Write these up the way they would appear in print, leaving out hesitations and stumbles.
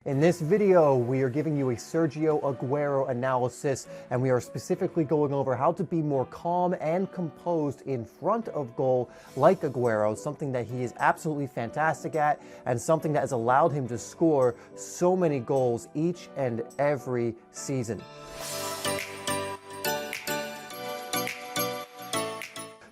In this video, we are giving you a Sergio Aguero analysis, and we are specifically going over how to be more calm and composed in front of goal like Aguero, something that he is absolutely fantastic at and something that has allowed him to score so many goals each and every season.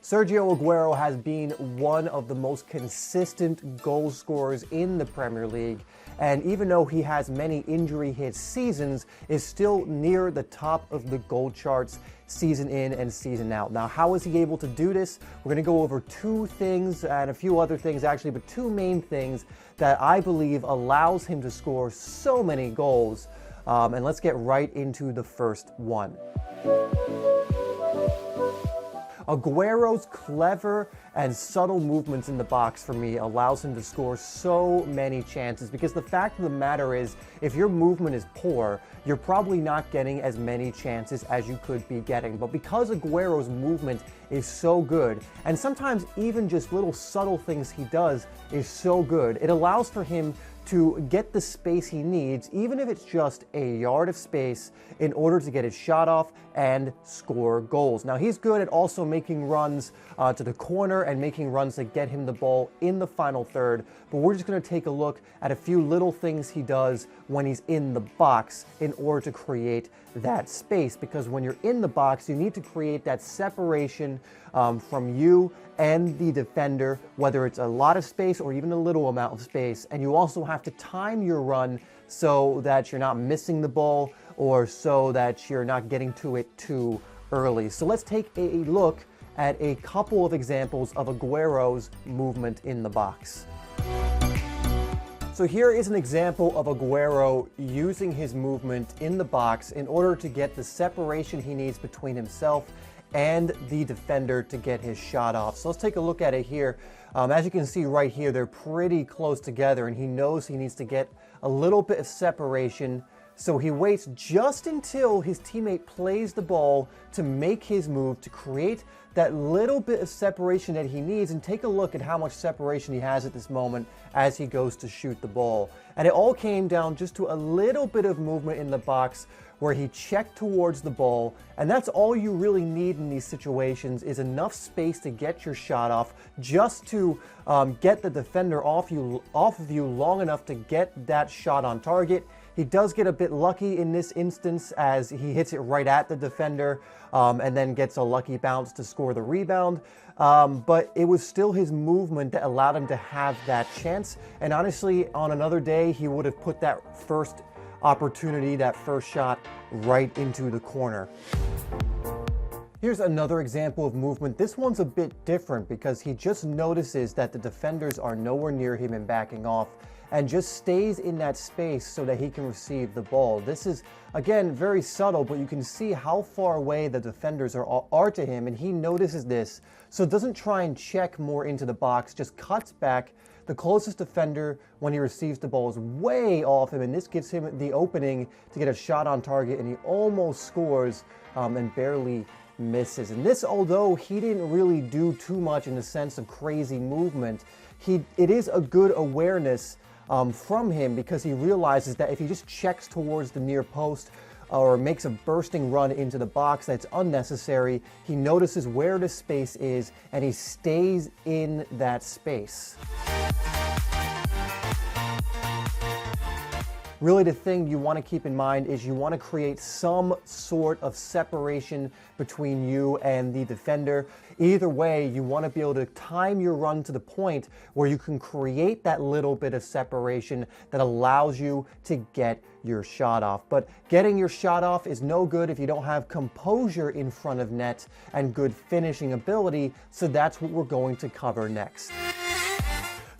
Sergio Aguero has been one of the most consistent goal scorers in the Premier League, and even though he has many injury-hit seasons, is still near the top of the goal charts season in and season out. Now, how is he able to do this? We're going to go over two things and a few other things actually, but two main things that I believe allows him to score so many goals. And let's get right into the first one. Aguero's clever and subtle movements in the box for me allows him to score so many chances, because the fact of the matter is, if your movement is poor, you're probably not getting as many chances as you could be getting. But because Aguero's movement is so good, and sometimes even just little subtle things he does is so good, it allows for him to get the space he needs, even if it's just a yard of space, in order to get his shot off and score goals. Now, he's good at also making runs to the corner and making runs that get him the ball in the final third, but we're just going to take a look at a few little things he does when he's in the box in order to create that space, because when you're in the box, you need to create that separation from you and the defender, whether it's a lot of space or even a little amount of space. And you also have to time your run so that you're not missing the ball or so that you're not getting to it too early. So let's take a look at a couple of examples of Aguero's movement in the box. So here is an example of Aguero using his movement in the box in order to get the separation he needs between himself and the defender to get his shot off. So let's take a look at it here. As you can see right here, they're pretty close together, and he knows he needs to get a little bit of separation. So he waits just until his teammate plays the ball to make his move, to create that little bit of separation that he needs. And take a look at how much separation he has at this moment as he goes to shoot the ball. And it all came down just to a little bit of movement in the box where he checked towards the ball. And that's all you really need in these situations, is enough space to get your shot off, just to get the defender off of you long enough to get that shot on target. He does get a bit lucky in this instance as he hits it right at the defender and then gets a lucky bounce to score the rebound. But it was still his movement that allowed him to have that chance. And honestly, on another day, he would have put that first opportunity, that first shot, right into the corner. Here's another example of movement. This one's a bit different because he just notices that the defenders are nowhere near him and backing off, and just stays in that space so that he can receive the ball. This is, again, very subtle, but you can see how far away the defenders are to him, and he notices this, so doesn't try and check more into the box, just cuts back. The closest defender, when he receives the ball, is way off him, and this gives him the opening to get a shot on target, and he almost scores and barely misses. And this, although he didn't really do too much in the sense of crazy movement, it is a good awareness from him, because he realizes that if he just checks towards the near post or makes a bursting run into the box that's unnecessary, he notices where the space is and he stays in that space. Really, the thing you want to keep in mind is you want to create some sort of separation between you and the defender. Either way, you want to be able to time your run to the point where you can create that little bit of separation that allows you to get your shot off. But getting your shot off is no good if you don't have composure in front of net and good finishing ability, so that's what we're going to cover next.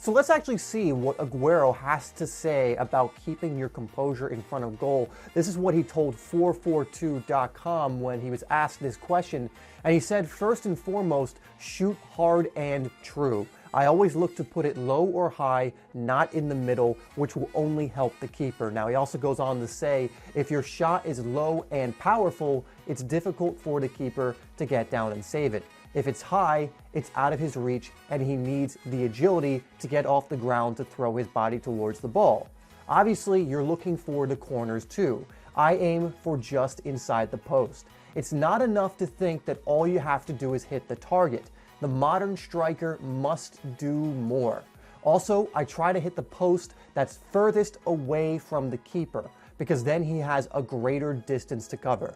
So let's actually see what Aguero has to say about keeping your composure in front of goal. This is what he told 442.com when he was asked this question. And he said, first and foremost, shoot hard and true. I always look to put it low or high, not in the middle, which will only help the keeper. Now, he also goes on to say, if your shot is low and powerful, it's difficult for the keeper to get down and save it. If it's high, it's out of his reach, and he needs the agility to get off the ground to throw his body towards the ball. Obviously, you're looking for the corners too. I aim for just inside the post. It's not enough to think that all you have to do is hit the target. The modern striker must do more. Also, I try to hit the post that's furthest away from the keeper, because then he has a greater distance to cover.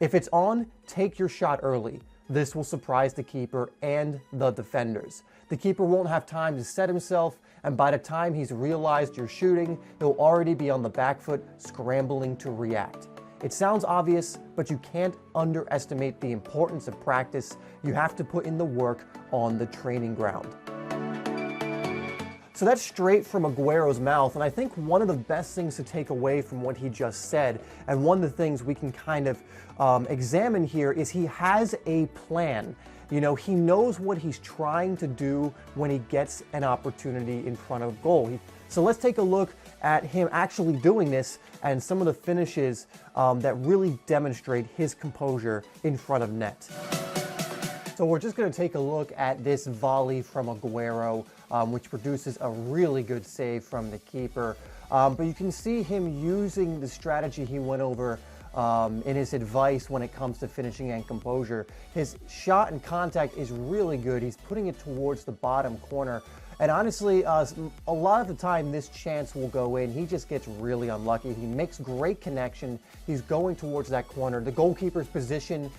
If it's on, take your shot early. This will surprise the keeper and the defenders. The keeper won't have time to set himself, and by the time he's realized you're shooting, he'll already be on the back foot scrambling to react. It sounds obvious, but you can't underestimate the importance of practice. You have to put in the work on the training ground. So that's straight from Aguero's mouth, and I think one of the best things to take away from what he just said, and one of the things we can kind of examine here, is he has a plan. You know, he knows what he's trying to do when he gets an opportunity in front of goal. So let's take a look at him actually doing this and some of the finishes that really demonstrate his composure in front of net. So we're just going to take a look at this volley from Aguero, which produces a really good save from the keeper. But you can see him using the strategy he went over in his advice when it comes to finishing and composure. His shot and contact is really good. He's putting it towards the bottom corner. And honestly, a lot of the time this chance will go in. He just gets really unlucky. He makes great connection. He's going towards that corner. The goalkeeper's positioned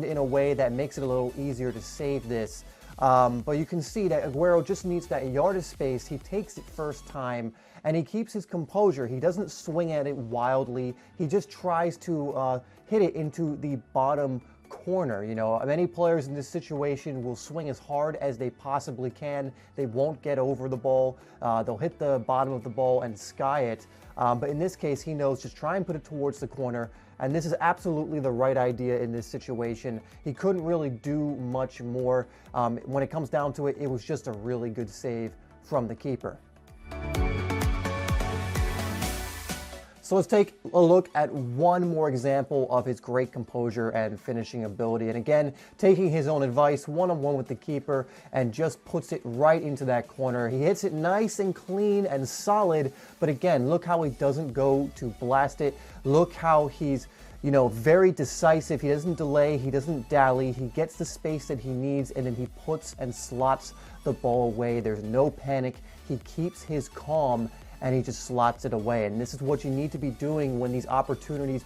in a way that makes it a little easier to save this. But you can see that Aguero just needs that yard of space. He takes it first time, and he keeps his composure. He doesn't swing at it wildly. He just tries to hit it into the bottom corner. You know, many players in this situation will swing as hard as they possibly can. They won't get over the ball. They'll hit the bottom of the ball and sky it. But in this case, he knows just try and put it towards the corner. And this is absolutely the right idea in this situation. He couldn't really do much more. When it comes down to it, it was just a really good save from the keeper. So let's take a look at one more example of his great composure and finishing ability. And again, taking his own advice, one-on-one with the keeper, and just puts it right into that corner. He hits it nice and clean and solid, but again, look how he doesn't go to blast it. Look how he's, you know, very decisive. He doesn't delay, he doesn't dally. He gets the space that he needs, and then he puts and slots the ball away. There's no panic. He keeps his calm, and he just slots it away. And this is what you need to be doing when these opportunities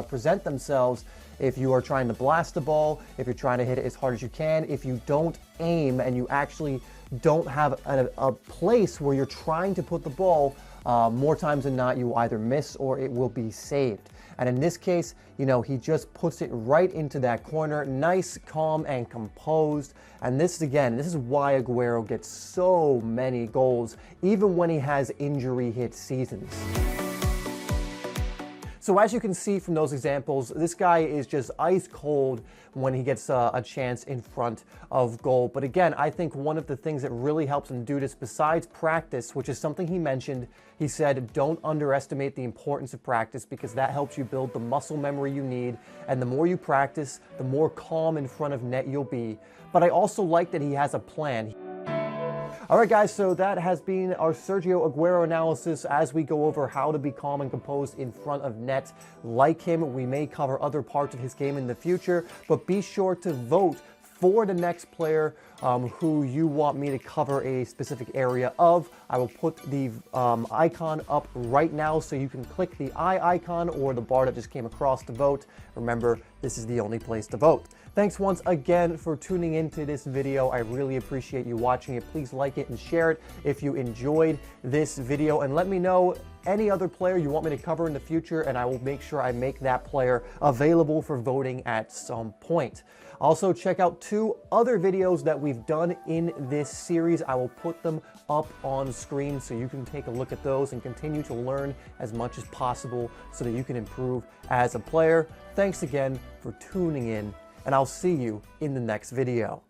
present themselves. If you are trying to blast the ball, if you're trying to hit it as hard as you can, if you don't aim and you actually don't have a place where you're trying to put the ball, more times than not, you will either miss or it will be saved. And in this case, you know, he just puts it right into that corner, nice, calm, and composed. And this is why Aguero gets so many goals, even when he has injury-hit seasons. So as you can see from those examples, this guy is just ice cold when he gets a chance in front of goal. But again, I think one of the things that really helps him do this, besides practice, which is something he mentioned, he said, don't underestimate the importance of practice, because that helps you build the muscle memory you need. And the more you practice, the more calm in front of net you'll be. But I also like that he has a plan. All right, guys, so that has been our Sergio Aguero analysis as we go over how to be calm and composed in front of net. Like him, we may cover other parts of his game in the future, but be sure to vote for the next player who you want me to cover a specific area of. I will put the icon up right now, so you can click the eye icon or the bar that just came across to vote. Remember, this is the only place to vote. Thanks once again for tuning into this video. I really appreciate you watching it. Please like it and share it if you enjoyed this video, and let me know any other player you want me to cover in the future, and I will make sure I make that player available for voting at some point. Also, check out 2 other videos that we've done in this series. I will put them up on screen so you can take a look at those and continue to learn as much as possible so that you can improve as a player. Thanks again for tuning in, and I'll see you in the next video.